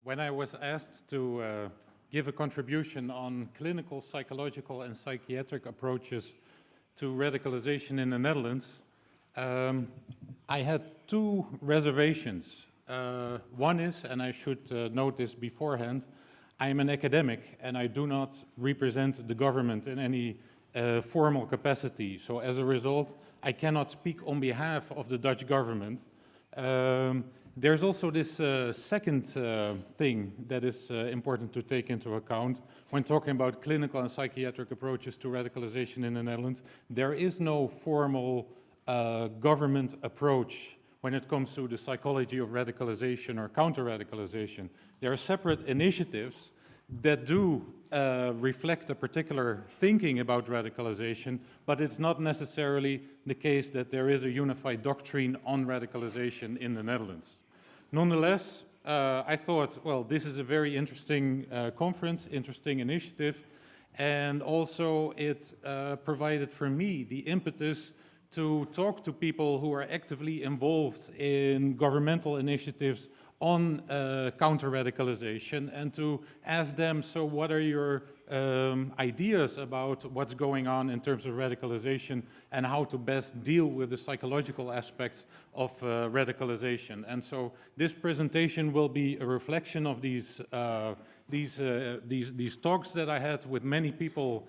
When I was asked to give a contribution on clinical, psychological and psychiatric approaches to radicalization in the Netherlands, I had two reservations. One is, and I should note this beforehand, I am an academic and I do not represent the government in any formal capacity. So as a result, I cannot speak on behalf of the Dutch government. There's also this second thing that is important to take into account when talking about clinical and psychiatric approaches to radicalization in the Netherlands. There is no formal government approach when it comes to the psychology of radicalization or counter-radicalization. There are separate initiatives that do reflect a particular thinking about radicalization, but it's not necessarily the case that there is a unified doctrine on radicalization in the Netherlands. Nonetheless, I thought, well, this is a very interesting conference, interesting initiative, and also it provided for me the impetus to talk to people who are actively involved in governmental initiatives on counter-radicalization and to ask them, so what are your ideas about what's going on in terms of radicalization and how to best deal with the psychological aspects of radicalization. And so this presentation will be a reflection of these talks that I had with many people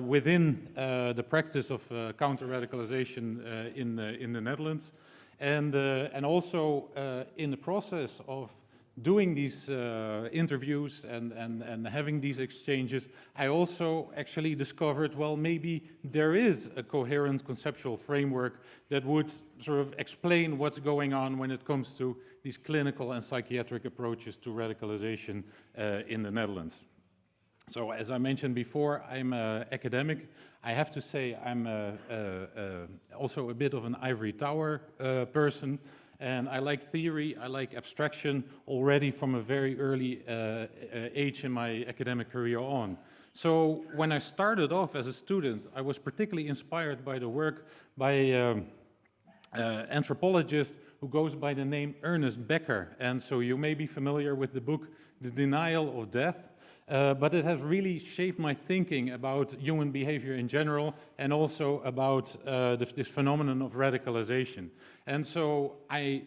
within the practice of counter-radicalization in the Netherlands. And also in the process of doing these interviews and having these exchanges, I also actually discovered, well, maybe there is a coherent conceptual framework that would sort of explain what's going on when it comes to these clinical and psychiatric approaches to radicalization in the Netherlands. So as I mentioned before, I'm an academic. I have to say I'm also a bit of an ivory tower person, and I like theory, I like abstraction already from a very early age in my academic career on. So when I started off as a student, I was particularly inspired by the work by an anthropologist who goes by the name Ernest Becker. And so you may be familiar with the book The Denial of Death. But it has really shaped my thinking about human behavior in general and also about this phenomenon of radicalization. And so I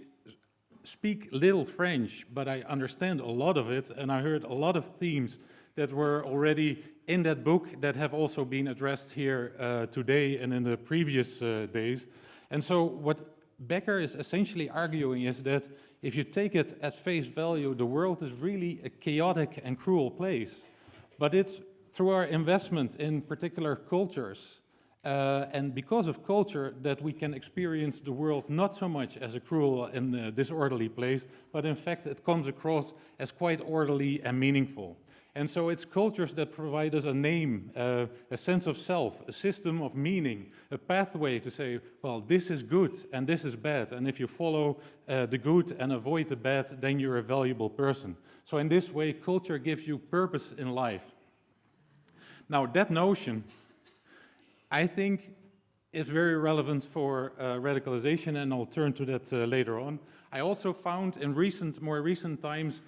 speak little French, but I understand a lot of it, and I heard a lot of themes that were already in that book that have also been addressed here today and in the previous days. And so what Becker is essentially arguing is that if you take it at face value, the world is really a chaotic and cruel place. But it's through our investment in particular cultures and because of culture that we can experience the world not so much as a cruel and disorderly place, but in fact it comes across as quite orderly and meaningful. And so it's cultures that provide us a name, a sense of self, a system of meaning, a pathway to say, well, this is good and this is bad. And if you follow the good and avoid the bad, then you're a valuable person. So in this way, culture gives you purpose in life. Now, that notion, I think, is very relevant for radicalization, and I'll turn to that later on. I also found in more recent times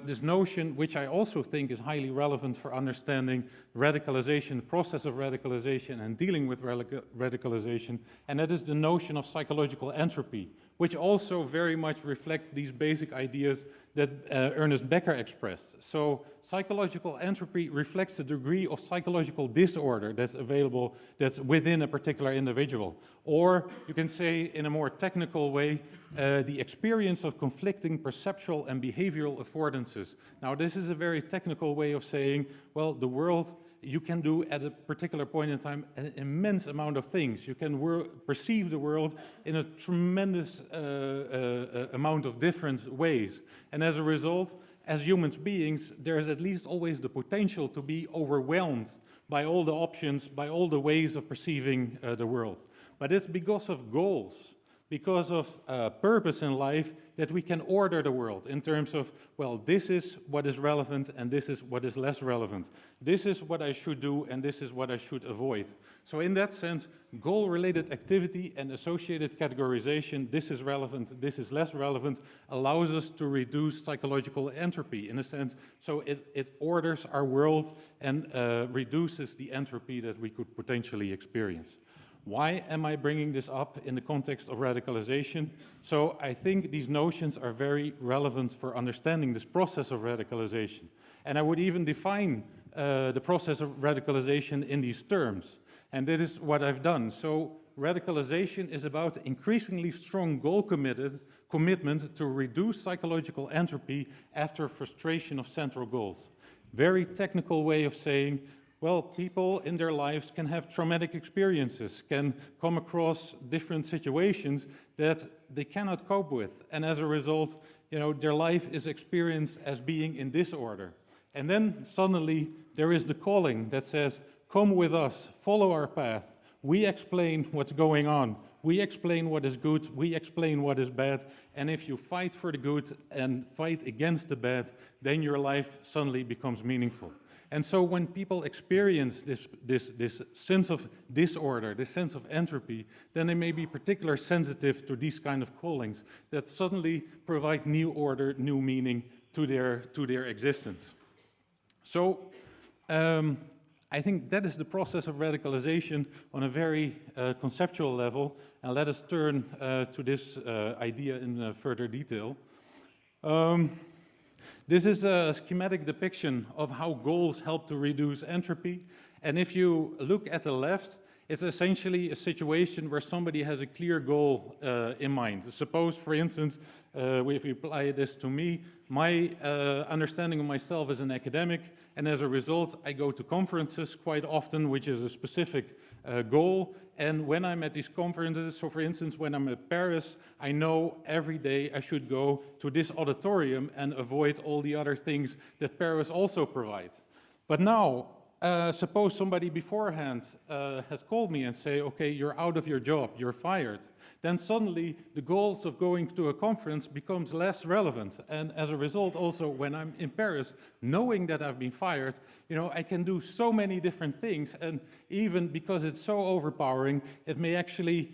this notion, which I also think is highly relevant for understanding radicalization, the process of radicalization and dealing with radicalization, and that is the notion of psychological entropy, which also very much reflects these basic ideas that Ernest Becker expressed. So psychological entropy reflects the degree of psychological disorder that's available, that's within a particular individual. Or you can say in a more technical way, the experience of conflicting perceptual and behavioral affordances. Now this is a very technical way of saying, well, the world, you can do at a particular point in time an immense amount of things. You can perceive the world in a tremendous amount of different ways. And as a result, as human beings, there is at least always the potential to be overwhelmed by all the options, by all the ways of perceiving the world. But it's because of goals because of purpose in life, that we can order the world in terms of, well, this is what is relevant and this is what is less relevant. This is what I should do and this is what I should avoid. So in that sense, goal-related activity and associated categorization, this is relevant, this is less relevant, allows us to reduce psychological entropy in a sense. So it orders our world and reduces the entropy that we could potentially experience. Why am I bringing this up in the context of radicalization? So I think these notions are very relevant for understanding this process of radicalization. And I would even define the process of radicalization in these terms. And that is what I've done. So radicalization is about increasingly strong goal commitment to reduce psychological entropy after frustration of central goals. Very technical way of saying, well, people in their lives can have traumatic experiences, can come across different situations that they cannot cope with. And as a result, you know, their life is experienced as being in disorder. And then suddenly there is the calling that says, come with us, follow our path. We explain what's going on. We explain what is good, we explain what is bad. And if you fight for the good and fight against the bad, then your life suddenly becomes meaningful. And so when people experience this sense of disorder, this sense of entropy, then they may be particularly sensitive to these kind of callings that suddenly provide new order, new meaning to their existence. So I think that is the process of radicalization on a very conceptual level. And let us turn to this idea in further detail. This is a schematic depiction of how goals help to reduce entropy. And if you look at the left, it's essentially a situation where somebody has a clear goal in mind. Suppose, for instance, if you apply this to me, my understanding of myself as an academic, and as a result, I go to conferences quite often, which is a specific goal. And when I'm at these conferences, so for instance, when I'm at Paris, I know every day I should go to this auditorium and avoid all the other things that Paris also provides. But now, suppose somebody beforehand has called me and say, okay, you're out of your job, you're fired. Then suddenly the goals of going to a conference becomes less relevant. And as a result, also when I'm in Paris, knowing that I've been fired, you know, I can do so many different things. And even because it's so overpowering, it may actually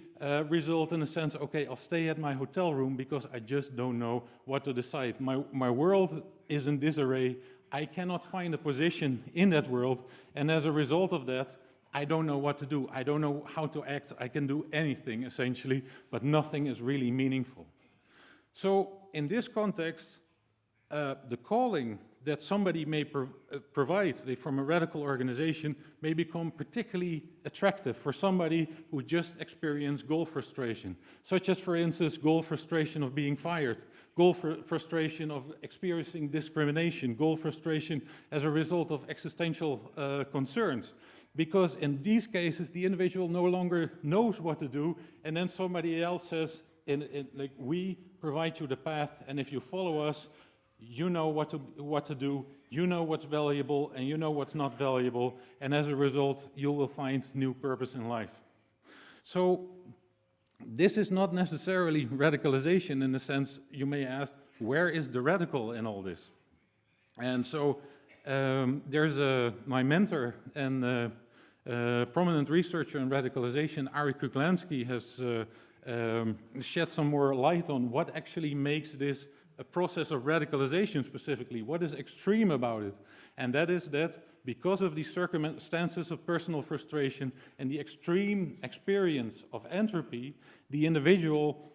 result in a sense, okay, I'll stay at my hotel room because I just don't know what to decide. My world is in disarray. I cannot find a position in that world. And as a result of that, I don't know what to do. I don't know how to act. I can do anything, essentially, but nothing is really meaningful. So in this context, the calling that somebody may provide from a radical organization may become particularly attractive for somebody who just experienced goal frustration, such as, for instance, goal frustration of being fired, goal frustration of experiencing discrimination, goal frustration as a result of existential concerns. Because in these cases, the individual no longer knows what to do, and then somebody else says, like, we provide you the path, and if you follow us, you know what to do, you know what's valuable, and you know what's not valuable, and as a result, you will find new purpose in life. So this is not necessarily radicalization in the sense you may ask, where is the radical in all this? And so there's my mentor and prominent researcher in radicalization, Ari Kuklanski, has shed some more light on what actually makes this a process of radicalization specifically. What is extreme about it? And that is that because of these circumstances of personal frustration and the extreme experience of entropy, the individual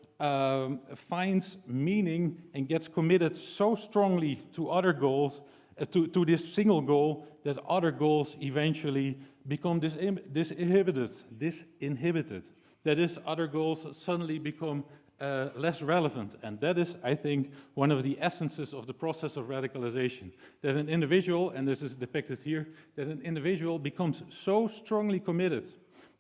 finds meaning and gets committed so strongly to other goals, to this single goal, that other goals eventually become disinhibited. That is, other goals suddenly become less relevant. And that is, I think, one of the essences of the process of radicalization. That an individual, and this is depicted here, that an individual becomes so strongly committed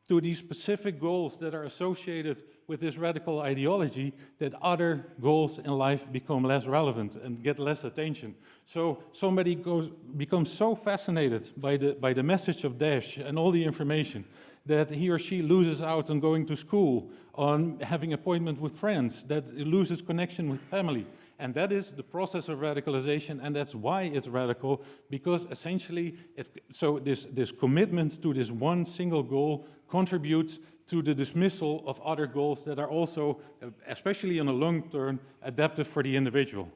to these specific goals that are associated with this radical ideology that other goals in life become less relevant and get less attention. So somebody becomes so fascinated by the message of Daesh and all the information that he or she loses out on going to school, on having appointment with friends, that it loses connection with family. And that is the process of radicalization, and that's why it's radical, because essentially, this commitment to this one single goal contributes to the dismissal of other goals that are also, especially in the long term, adaptive for the individual.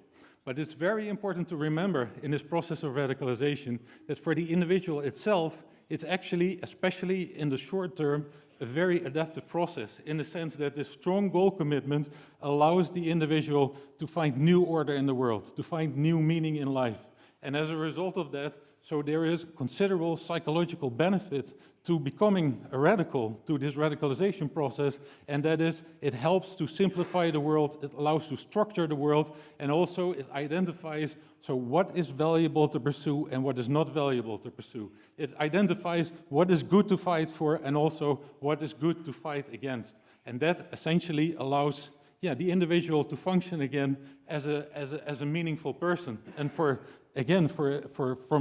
But it's very important to remember in this process of radicalization that for the individual itself, it's actually, especially in the short term, a very adaptive process in the sense that this strong goal commitment allows the individual to find new order in the world, to find new meaning in life. And as a result of that, so there is considerable psychological benefit to becoming a radical, to this radicalization process, and that is, it helps to simplify the world, it allows to structure the world, and also it identifies so what is valuable to pursue and what is not valuable to pursue. It identifies what is good to fight for and also what is good to fight against. And that essentially allows the individual to function again as a meaningful person. And from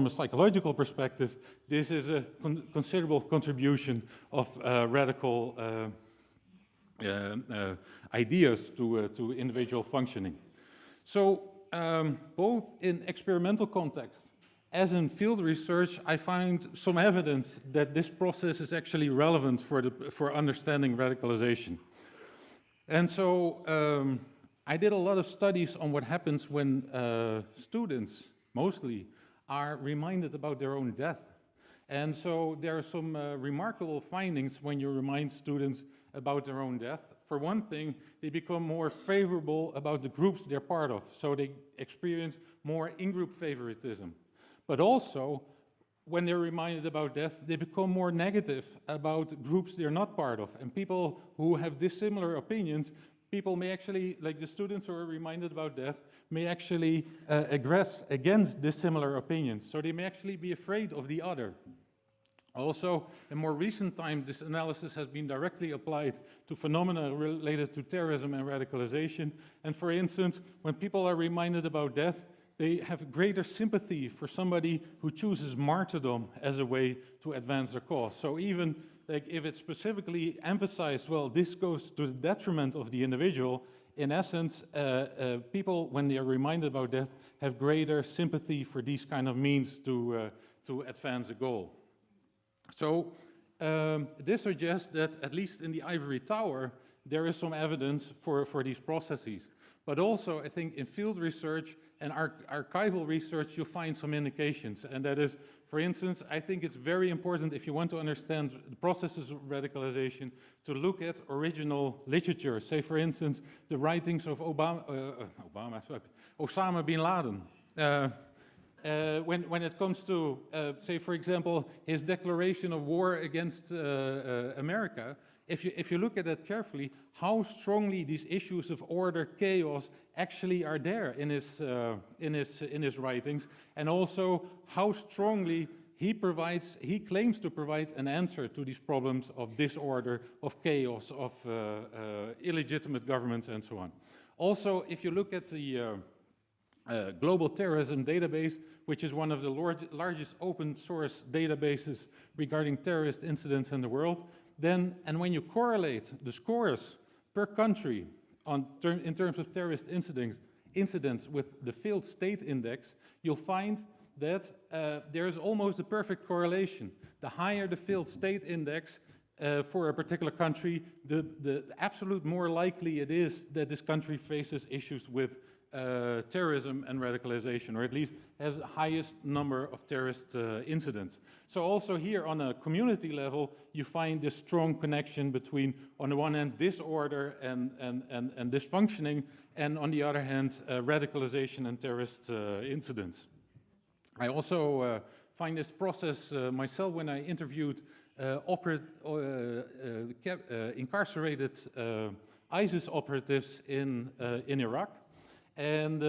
a psychological perspective, this is a considerable contribution of radical ideas to individual functioning. So both in experimental context as in field research, I find some evidence that this process is actually relevant for understanding radicalization. And so I did a lot of studies on what happens when students, mostly, are reminded about their own death. And so there are some remarkable findings when you remind students about their own death. For one thing, they become more favorable about the groups they're part of, so they experience more in-group favoritism. But also, when they're reminded about death, they become more negative about groups they're not part of. And people who have dissimilar opinions, people may actually, like the students who are reminded about death, may actually aggress against dissimilar opinions. So they may actually be afraid of the other. Also, in more recent time, this analysis has been directly applied to phenomena related to terrorism and radicalization. And for instance, when people are reminded about death, they have greater sympathy for somebody who chooses martyrdom as a way to advance their cause. So even like if it's specifically emphasized, well, this goes to the detriment of the individual, in essence, people, when they are reminded about death, have greater sympathy for these kind of means to advance a goal. So this suggests that, at least in the ivory tower, there is some evidence for these processes. But also, I think in field research and archival research, you'll find some indications. And that is, for instance, I think it's very important, if you want to understand the processes of radicalization, to look at original literature. Say, for instance, the writings of Osama bin Laden. When it comes to, say, for example, his declaration of war against America, if you look at that carefully, how strongly these issues of order, chaos, actually are there in his writings, and also how strongly he claims to provide an answer to these problems of disorder, of chaos, of illegitimate governments, and so on. Also, if you look at the Global Terrorism Database, which is one of the largest open source databases regarding terrorist incidents in the world, then, and when you correlate the scores per country in terms of terrorist incidents with the failed state index, you'll find that there is almost a perfect correlation. The higher the failed state index for a particular country, the absolute more likely it is that this country faces issues with terrorism and radicalization, or at least has the highest number of terrorist incidents. So also here on a community level, you find this strong connection between, on the one hand, disorder and dysfunctioning, and on the other hand, radicalization and terrorist incidents. I also find this process myself when I interviewed incarcerated ISIS operatives in Iraq. And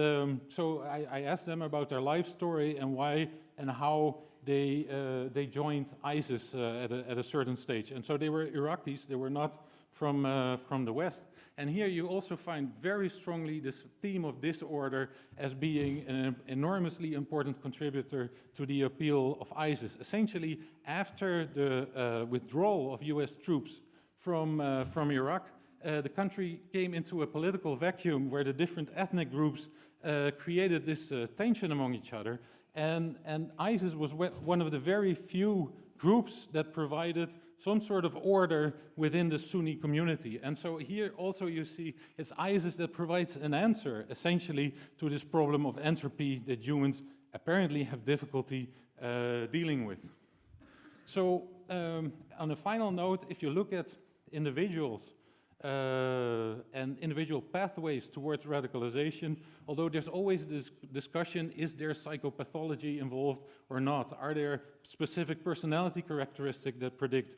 so I asked them about their life story and why and how they joined ISIS at a certain stage. And so they were Iraqis, they were not from the West. And here you also find very strongly this theme of disorder as being an enormously important contributor to the appeal of ISIS. Essentially, after the withdrawal of US troops from Iraq, the country came into a political vacuum where the different ethnic groups created this tension among each other. And ISIS was one of the very few groups that provided some sort of order within the Sunni community. And so here also you see it's ISIS that provides an answer, essentially, to this problem of entropy that humans apparently have difficulty dealing with. So on a final note, if you look at individuals and individual pathways towards radicalization, although there's always this discussion, is there psychopathology involved or not? Are there specific personality characteristics that predict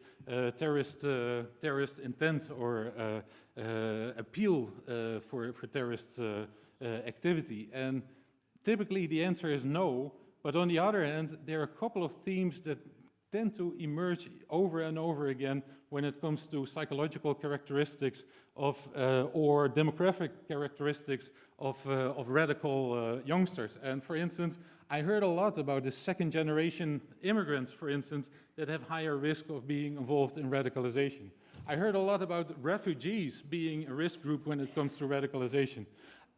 terrorist intent or appeal for terrorist activity? And typically the answer is no, but on the other hand, there are a couple of themes that tend to emerge over and over again when it comes to psychological characteristics of, or demographic characteristics of radical youngsters. And for instance, I heard a lot about the second generation immigrants, for instance, that have higher risk of being involved in radicalization. I heard a lot about refugees being a risk group when it comes to radicalization.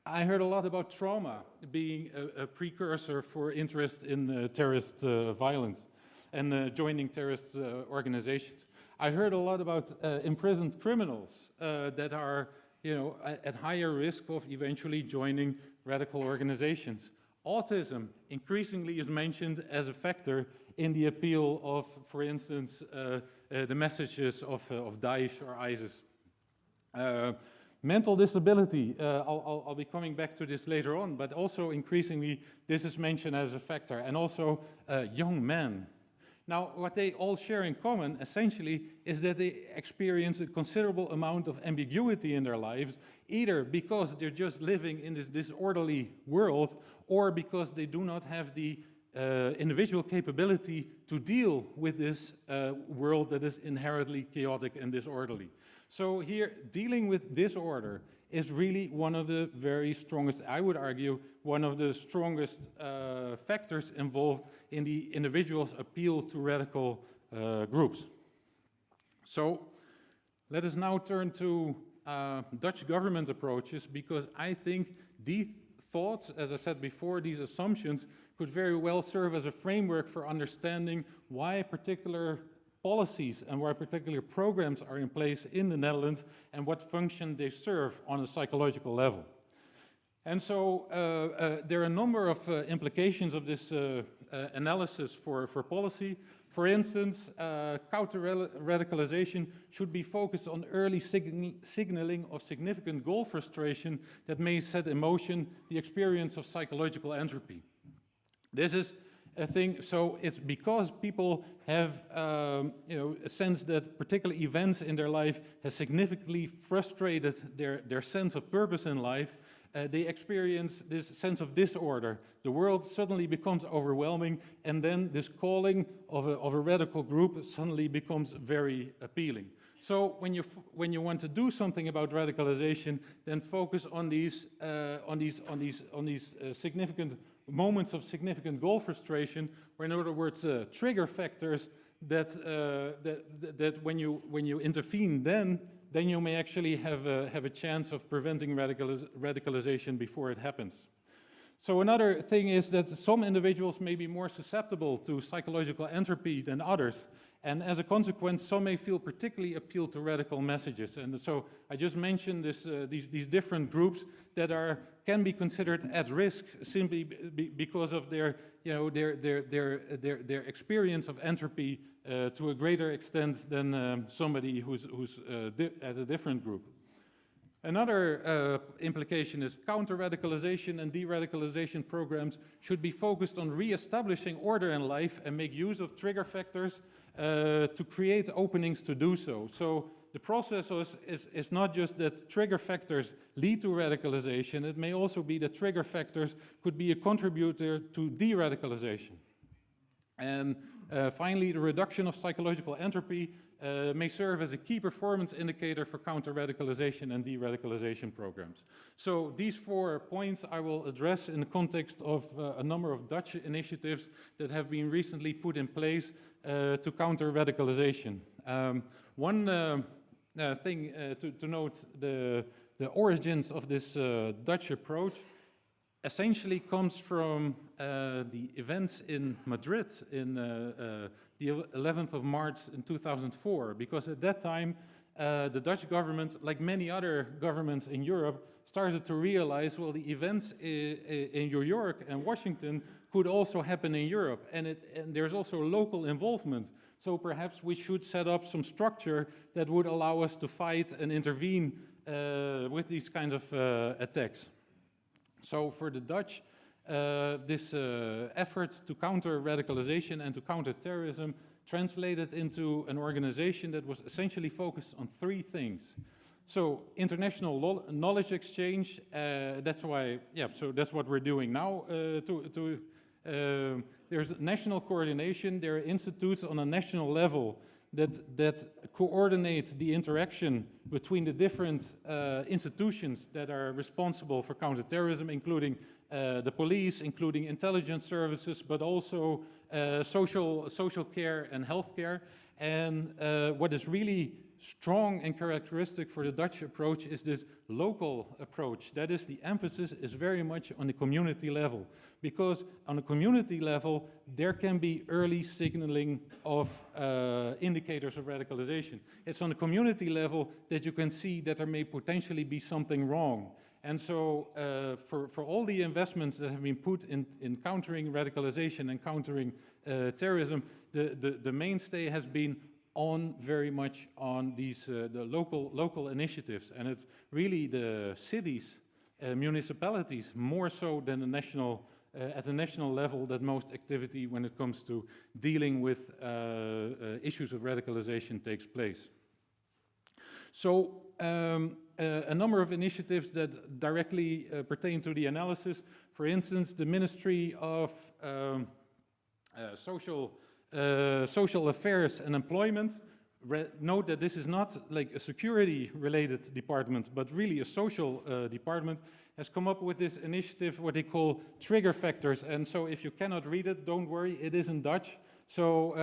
I heard a lot about trauma being a precursor for interest in terrorist violence and joining terrorist organizations. I heard a lot about imprisoned criminals that are, at higher risk of eventually joining radical organizations. Autism increasingly is mentioned as a factor in the appeal of, for instance, the messages of Daesh or ISIS. Mental disability, I'll be coming back to this later on, but also increasingly this is mentioned as a factor, and also young men. Now, what they all share in common, essentially, is that they experience a considerable amount of ambiguity in their lives, either because they're just living in this disorderly world, or because they do not have the individual capability to deal with this world that is inherently chaotic and disorderly. So here, dealing with disorder is really one of the very strongest, I would argue, one of the strongest factors involved in the individual's appeal to radical groups. So let us now turn to Dutch government approaches, because I think these thoughts, as I said before, these assumptions could very well serve as a framework for understanding why particular policies and why particular programs are in place in the Netherlands and what function they serve on a psychological level. And so there are a number of implications of this analysis for policy. For instance, counter-radicalization should be focused on early signaling of significant goal frustration that may set in motion the experience of psychological entropy. This is a thing, so it's because people have a sense that particular events in their life has significantly frustrated their sense of purpose in life. They experience this sense of disorder. The world suddenly becomes overwhelming, and then this calling of a radical group suddenly becomes very appealing. So when you want to do something about radicalization, then focus on these significant moments of significant goal frustration, or in other words, trigger factors that when you intervene, then you may actually have a chance of preventing radicalization before it happens. So another thing is that some individuals may be more susceptible to psychological entropy than others, and as a consequence, some may feel particularly appealed to radical messages. And so I just mentioned these different groups that can be considered at risk simply because of their experience of entropy to a greater extent than somebody who's at a different group. Another implication is counter-radicalization and de-radicalization programs should be focused on re-establishing order in life and make use of trigger factors to create openings to do so. So the process is not just that trigger factors lead to radicalization, it may also be that trigger factors could be a contributor to de-radicalization. And finally, the reduction of psychological entropy may serve as a key performance indicator for counter-radicalization and de-radicalization programs. So these 4 points I will address in the context of a number of Dutch initiatives that have been recently put in place to counter-radicalization. One thing to note, the origins of this Dutch approach essentially comes from the events in Madrid in the 11th of March in 2004, because at that time the Dutch government, like many other governments in Europe, started to realize, well, the events in New York and Washington could also happen in Europe, and there's also local involvement. So perhaps we should set up some structure that would allow us to fight and intervene with these kind of attacks. So for the Dutch, this effort to counter radicalization and to counter terrorism translated into an organization that was essentially focused on 3 things. So international knowledge exchange, that's why, yeah, so that's what we're doing now. There's national coordination, there are institutes on a national level that coordinate the interaction between the different institutions that are responsible for counterterrorism, including the police, including intelligence services, but also social care and healthcare. And what is really strong and characteristic for the Dutch approach is this local approach. That is, the emphasis is very much on the community level, because on a community level there can be early signaling of indicators of radicalization. It's on the community level that you can see that there may potentially be something wrong. And so for all the investments that have been put in countering radicalization and countering terrorism, the mainstay has been very much on these the local initiatives, and it's really the cities, municipalities, more so than the national at the national level, that most activity when it comes to dealing with issues of radicalization takes place. So a number of initiatives that directly pertain to the analysis. For instance, the Ministry of Social Affairs and Employment. Note that this is not like a security-related department, but really a social department, has come up with this initiative, what they call trigger factors. And so if you cannot read it, don't worry, it is in Dutch. So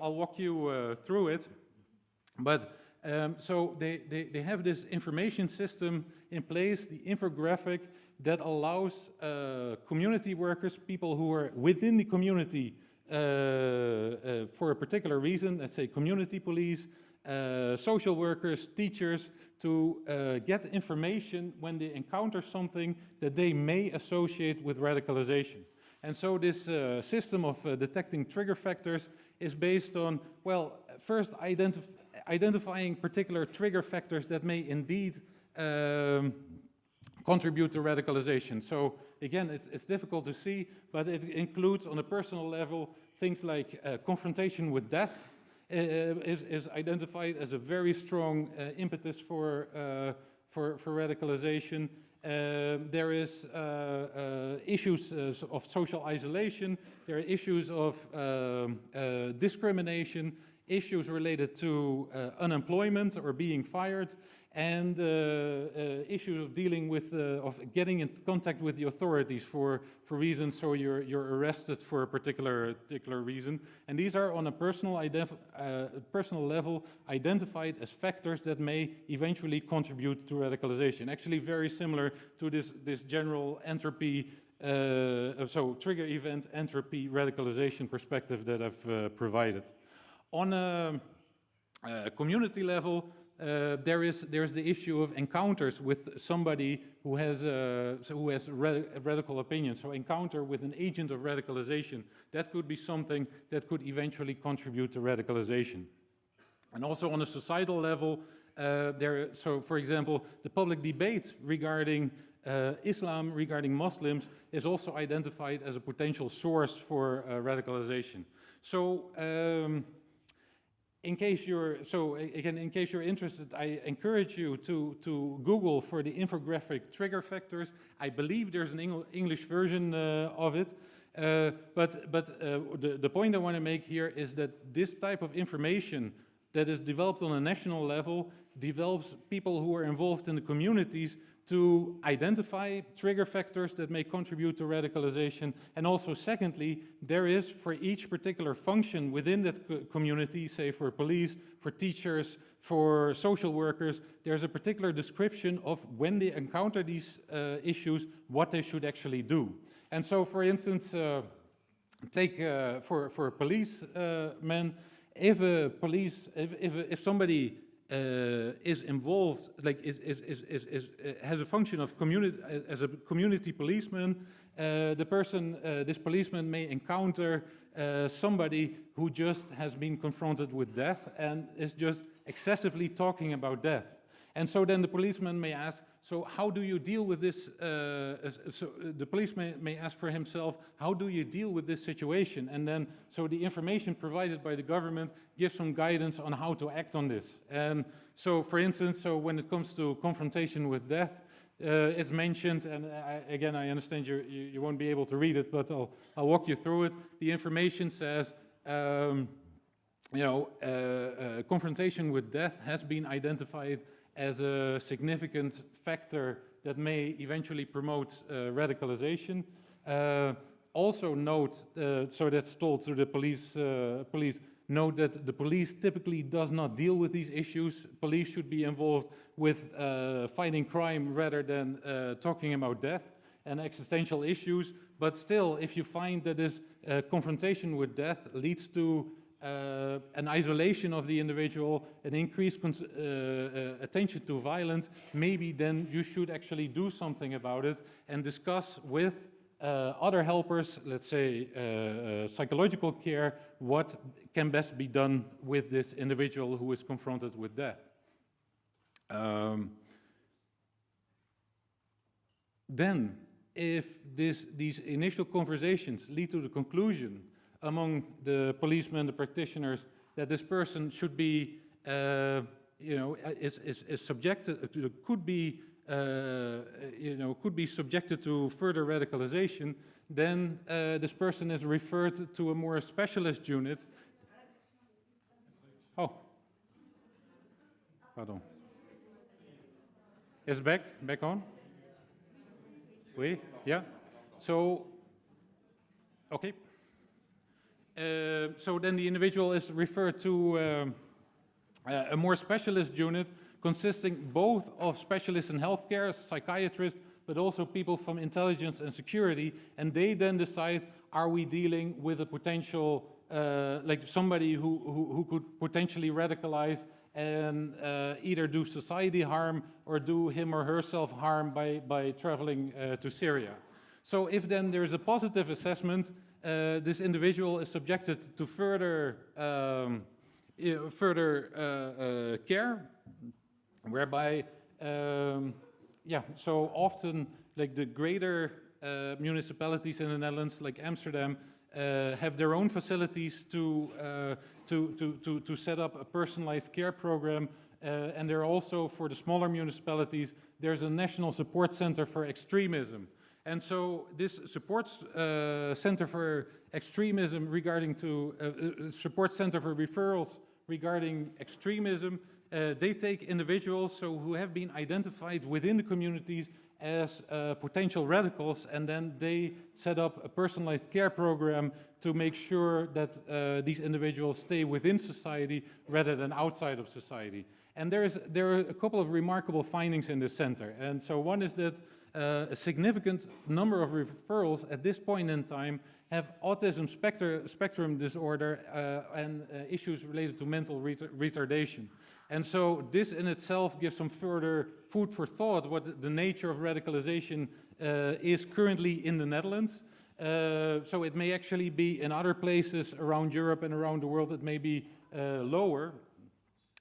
I'll walk you through it. But so they have this information system in place, the infographic, that allows community workers, people who are within the community, for a particular reason, let's say community police, social workers, teachers, to get information when they encounter something that they may associate with radicalization. And so this system of detecting trigger factors is based on, well, first identifying particular trigger factors that may indeed contribute to radicalization. So again, it's difficult to see, but it includes on a personal level things like confrontation with death is identified as a very strong impetus for radicalization. There is issues of social isolation. There are issues of discrimination, issues related to unemployment or being fired, and issues of dealing with, of getting in contact with the authorities for reasons, so you're arrested for a particular reason. And these are on a personal level identified as factors that may eventually contribute to radicalization. Actually very similar to this general entropy, so trigger event entropy radicalization perspective that I've provided. On a community level, there's the issue of encounters with somebody who has radical opinions. So encounter with an agent of radicalization, that could be something that could eventually contribute to radicalization. And also on a societal level, so for example, the public debate regarding Islam, regarding Muslims, is also identified as a potential source for radicalization. So in case you're interested, I encourage you to Google for the infographic trigger factors. I believe there's an English version of it. The point I want to make here is that this type of information that is developed on a national level develops people who are involved in the communities to identify trigger factors that may contribute to radicalization. And also, secondly, there is for each particular function within that community, say for police, for teachers, for social workers, there's a particular description of when they encounter these issues, what they should actually do. And so, for instance, take for a policeman, if somebody is involved, like has a function of community as a community policeman, this policeman may encounter somebody who just has been confronted with death and is just excessively talking about death. And so then the policeman may ask, so how do you deal with this? So the policeman may ask for himself, how do you deal with this situation? And then, so the information provided by the government gives some guidance on how to act on this. And so, for instance, so when it comes to confrontation with death, it's mentioned, and again, I understand you won't be able to read it, but I'll walk you through it. The information says, confrontation with death has been identified as a significant factor that may eventually promote radicalization. Also note, so that's told to the police, note that the police typically does not deal with these issues. Police should be involved with fighting crime rather than talking about death and existential issues. But still, if you find that this confrontation with death leads to an isolation of the individual, an increased attention to violence, maybe then you should actually do something about it and discuss with other helpers, let's say psychological care, what can best be done with this individual who is confronted with death. Then, if these initial conversations lead to the conclusion among the policemen, the practitioners, that this person should be, is subjected to, could be subjected to further radicalization, then this person is referred to a more specialist unit. Oh, pardon. Is back on? Oui, yeah. So, okay. So then the individual is referred to a more specialist unit consisting both of specialists in healthcare, psychiatrists, but also people from intelligence and security, and they then decide, are we dealing with a potential, like somebody who could potentially radicalize and either do society harm or do him or herself harm by traveling to Syria. So if then there's a positive assessment, this individual is subjected to further care, whereby, so often like the greater municipalities in the Netherlands, like Amsterdam, have their own facilities to set up a personalized care program, and there are also, for the smaller municipalities, there's a national support center for extremism. And so this support center for extremism regarding to support center for referrals regarding extremism, they take individuals who have been identified within the communities as potential radicals, and then they set up a personalized care program to make sure that these individuals stay within society rather than outside of society. And there are a couple of remarkable findings in this center. And so one is that a significant number of referrals at this point in time have autism spectrum disorder and issues related to mental retardation. And so this in itself gives some further food for thought what the nature of radicalization is currently in the Netherlands. So it may actually be in other places around Europe and around the world, it may be lower.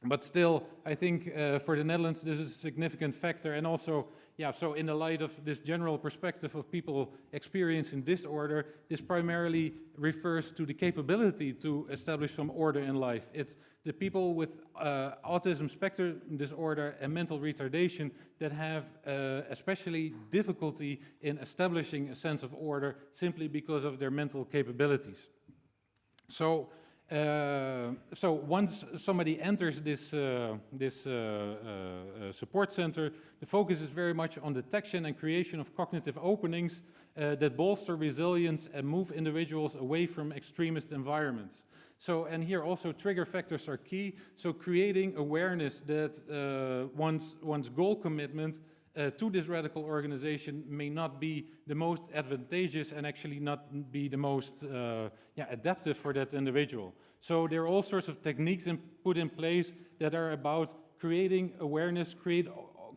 But still, I think for the Netherlands, this is a significant factor. And also, yeah, so in the light of this general perspective of people experiencing disorder, this primarily refers to the capability to establish some order in life. It's the people with autism spectrum disorder and mental retardation that have especially difficulty in establishing a sense of order simply because of their mental capabilities. So once somebody enters this support center, the focus is very much on detection and creation of cognitive openings that bolster resilience and move individuals away from extremist environments. So, and here also trigger factors are key. So creating awareness that one's goal commitment to this radical organization may not be the most advantageous and actually not be the most adaptive for that individual. So there are all sorts of techniques put in place that are about creating awareness, create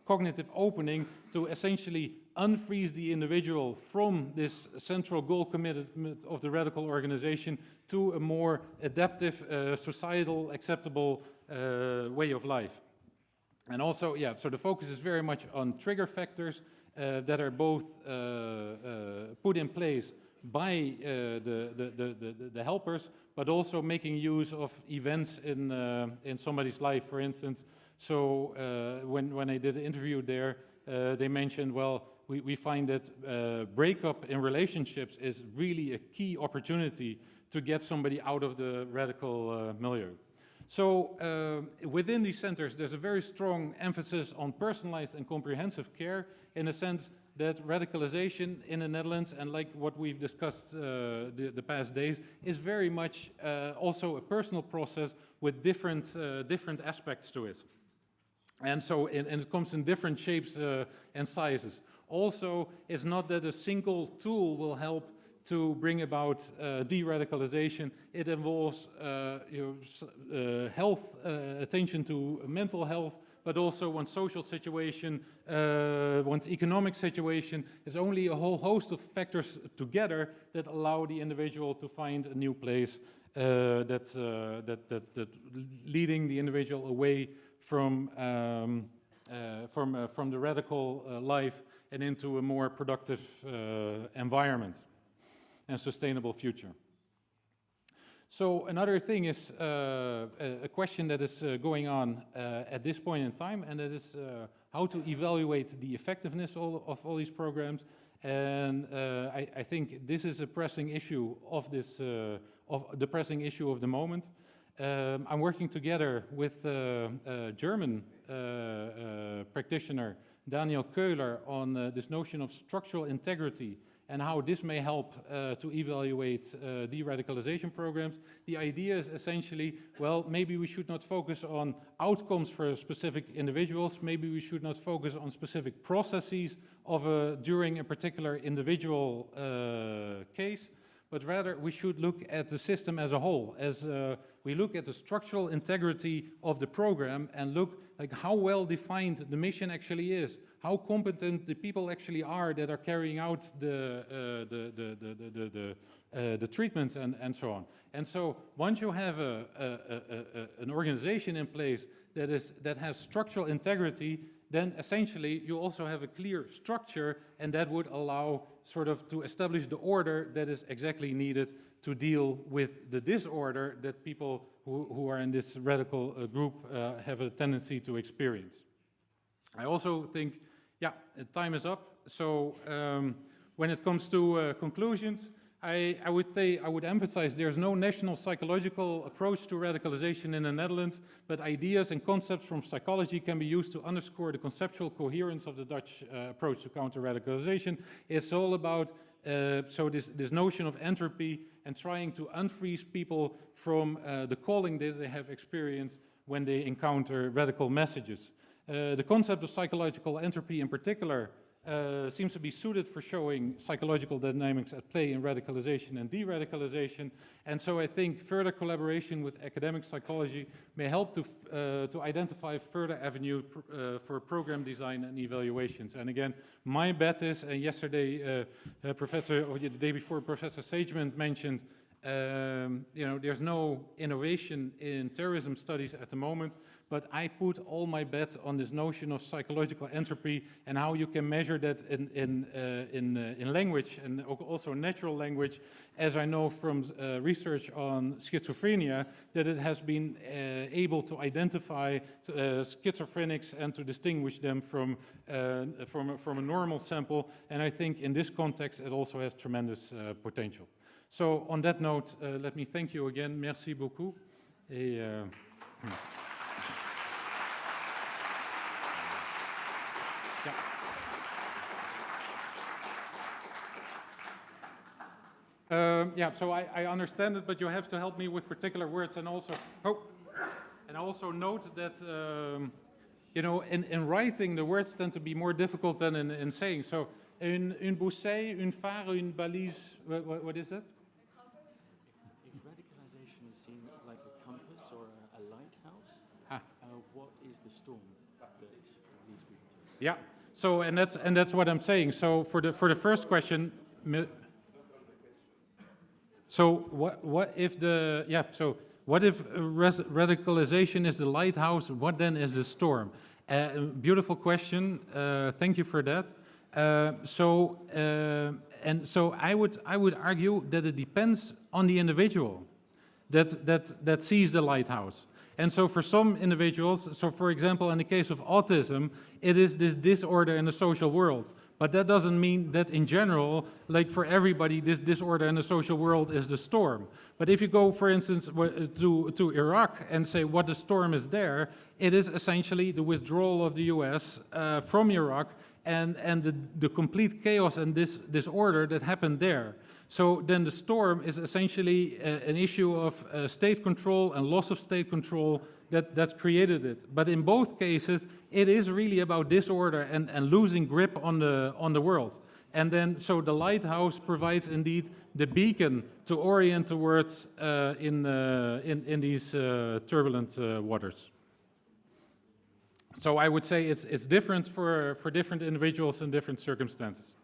cognitive opening to essentially unfreeze the individual from this central goal commitment of the radical organization to a more adaptive, societal, acceptable way of life. And also, yeah, so the focus is very much on trigger factors that are both put in place by the helpers, but also making use of events in somebody's life, for instance. So when I did an interview there, they mentioned, well, we find that breakup in relationships is really a key opportunity to get somebody out of the radical milieu. So within these centers, there's a very strong emphasis on personalized and comprehensive care in the sense that radicalization in the Netherlands, and like what we've discussed the past days, is very much also a personal process with different aspects to it. And so and it comes in different shapes and sizes. Also, it's not that a single tool will help to bring about de-radicalization. It involves health, attention to mental health, but also one's social situation, one's economic situation. There's only a whole host of factors together that allow the individual to find a new place that leading the individual away from the radical life and into a more productive environment and sustainable future. So another thing is a question that is going on at this point in time, and that is how to evaluate the effectiveness of all these programs. And I think this is a pressing issue of this, of the pressing issue of the moment. I'm working together with a German practitioner, Daniel Köhler, on this notion of structural integrity and how this may help to evaluate de-radicalization programs. The idea is essentially, well, maybe we should not focus on outcomes for specific individuals, maybe we should not focus on specific processes during a particular individual case, but rather we should look at the system as a whole, as we look at the structural integrity of the program and look like how well defined the mission actually is, how competent the people actually are that are carrying out the treatments and so on. And so once you have an organization in place that has structural integrity, then essentially you also have a clear structure, and that would allow sort of to establish the order that is exactly needed to deal with the disorder that people who are in this radical group have a tendency to experience. I also think, yeah, time is up. So when it comes to conclusions, I would emphasize there's no national psychological approach to radicalization in the Netherlands, but ideas and concepts from psychology can be used to underscore the conceptual coherence of the Dutch approach to counter-radicalization. It's all about so this notion of entropy and trying to unfreeze people from the calling that they have experienced when they encounter radical messages. The concept of psychological entropy in particular seems to be suited for showing psychological dynamics at play in radicalization and de-radicalization. And so I think further collaboration with academic psychology may help to identify further avenues for program design and evaluations. And again, my bet is, and yesterday, the day before, Professor Sageman mentioned There's no innovation in terrorism studies at the moment, but I put all my bets on this notion of psychological entropy and how you can measure that in language and also natural language, as I know from research on schizophrenia, that it has been able to identify schizophrenics and to distinguish them from a normal sample. And I think in this context, it also has tremendous potential. So on that note, let me thank you again. Merci beaucoup. So I understand it, but you have to help me with particular words, and also note that in writing the words tend to be more difficult than in saying. So une boussée, une phare, une balise. What is it? If radicalization is seen like a compass or a lighthouse, what is the storm that leads people to it? Yeah. So and that's what I'm saying. So for the first question, so what if radicalization is the lighthouse? What then is the storm? Beautiful question. Thank you for that. So I would argue that it depends on the individual that sees the lighthouse. And so for some individuals, so for example, in the case of autism, it is this disorder in the social world. But that doesn't mean that in general, like for everybody, this disorder in the social world is the storm. But if you go, for instance, to Iraq and say what the storm is there, it is essentially the withdrawal of the US from Iraq and the complete chaos and disorder that happened there. So then the storm is essentially an issue of state control and loss of state control that created it. But in both cases, it is really about disorder and losing grip on the world. And then, so the lighthouse provides indeed the beacon to orient towards in these turbulent waters. So I would say it's different for different individuals in different circumstances.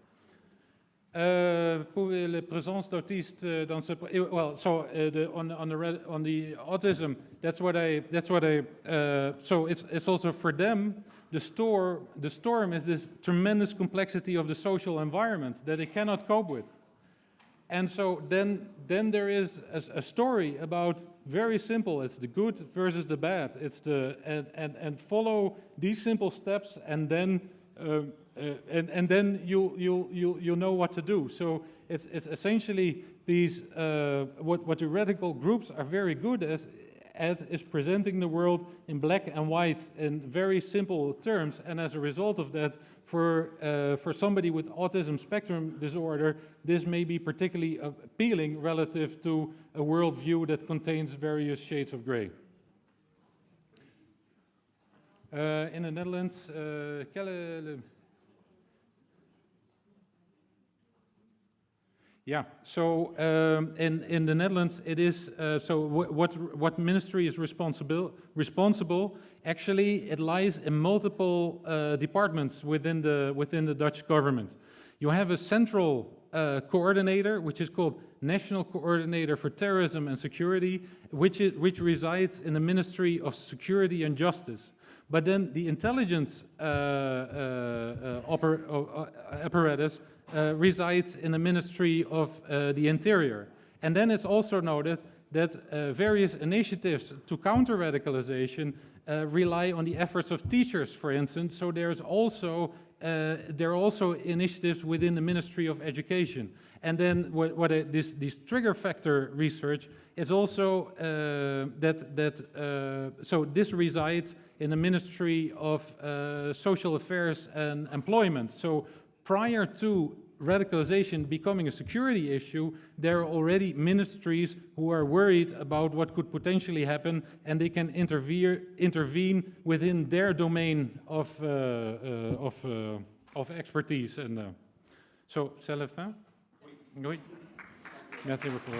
Pour la présence d'autistes dans ce, well, so on the autism, that's what I so it's also for them, the storm is this tremendous complexity of the social environment that they cannot cope with. And so then there is a story about, very simple, it's the good versus the bad. It's and follow these simple steps, and then you'll know what to do. So it's essentially these what the radical groups are very good at is presenting the world in black and white in very simple terms, and as a result of that, for somebody with autism spectrum disorder, this may be particularly appealing relative to a worldview that contains various shades of gray. In the Netherlands, yeah, so in the Netherlands it is, so what ministry is responsible, actually it lies in multiple departments within the Dutch government. You have a central coordinator, which is called National Coordinator for Terrorism and Security, which resides in the Ministry of Security and Justice. But then the intelligence apparatus resides in the Ministry of the Interior. And then it's also noted that various initiatives to counter radicalization rely on the efforts of teachers, for instance. So there are also initiatives within the Ministry of Education. And then this trigger factor research is also so this resides in the Ministry of Social Affairs and Employment. So prior to radicalization becoming a security issue, there are already ministries who are worried about what could potentially happen, and they can intervene within their domain of expertise. And so, c'est la fin? Oui. Merci beaucoup.